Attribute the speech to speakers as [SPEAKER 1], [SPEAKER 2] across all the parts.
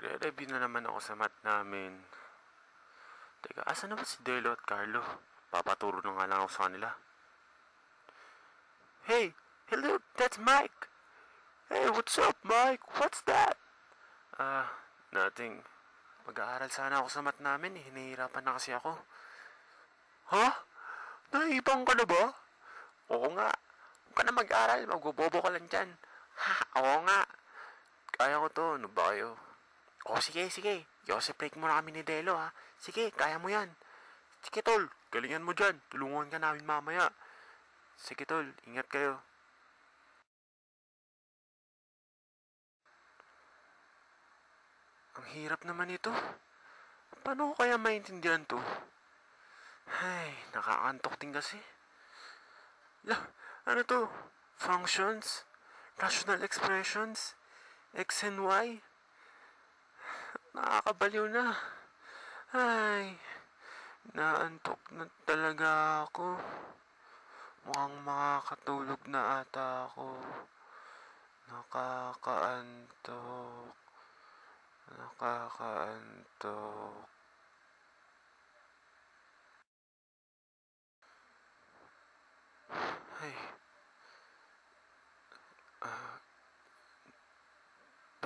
[SPEAKER 1] Nagre-review na naman ako sa mat namin. Teka, asa naman si Delo at Carlo? Papaturo na nga lang ako sa kanila. Hey! Hello, that's Mike! Hey, what's up, Mike? What's that? Nothing. Mag-aaral sana ako sa mat namin eh. Hinihirapan na kasi ako. Ha? Naibang ka na ba? Oo nga. Huwag ka na mag-aral. Magbobobo ka lang dyan. Ha? Oo nga. Kaya ko to. Ano ba kayo? Oh, sige, sige. Yosef, break mo na kami ni Delo, ha? Sige, kaya mo yan. Sige, tol. Galingan mo dyan. Tulungan ka namin mamaya. Sige, tol. Ingat kayo. Ang hirap naman ito. Paano ko kaya maintindihan to? Ay, nakakantok din kasi. Ano to? Functions? Rational expressions? X and Y? Nakakabaliw na. Ay, naantok na talaga ako. Mukhang makakatulog na ata ako. Nakakaantok. Nakakaantok. Ay,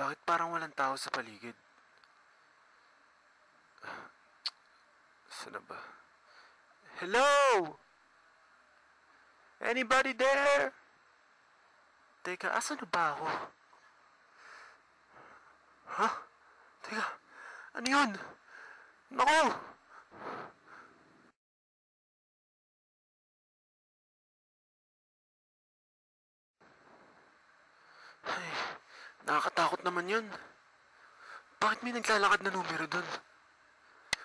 [SPEAKER 1] bakit parang walang tao sa paligid? Saan na ba? Hello! Anybody there? Teka, asan na ba ako? Ha? Teka, ano yun? Naku! Ay, nakakatakot naman yun. Bakit may naglalakad na numero dun?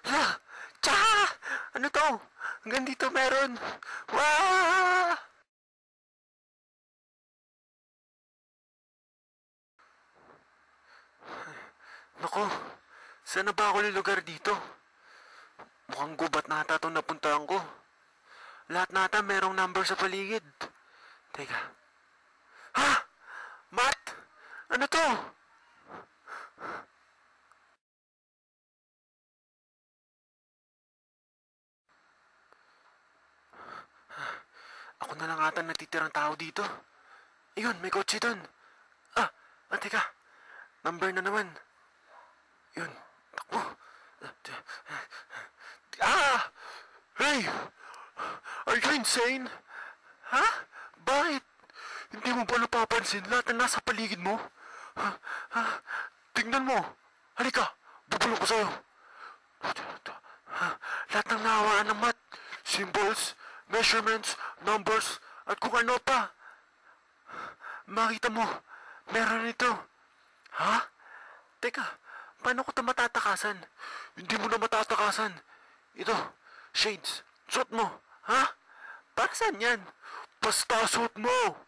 [SPEAKER 1] Hala! Tsaka! Ano to? Hanggang dito meron! Wah! Naku, saan na ba ako lulugar dito? Mukhang gubat na ata itong napuntahan ko. Lahat na ata merong number sa paligid. Teka. Ha? Matt? Ano to? Ako na lang ata natitirang tao dito. Ayun, may kotse dun. Teka. Number na naman. Yun. Takbo. Hey! Are you insane? Ha? Bakit? Hindi mo ba napapansin lahat na nasa paligid mo? Tingnan mo. Halika. Bubulong ko sa'yo. Lahat ng nahawaan ng mat. Symbols, measurements, numbers, at kung ano pa. Makita mo, meron ito. Ha? Teka, paano ko ito matatakasan? Hindi mo na matatakasan. Ito, shades. Suot mo. Ha? Para saan yan? Basta suot mo.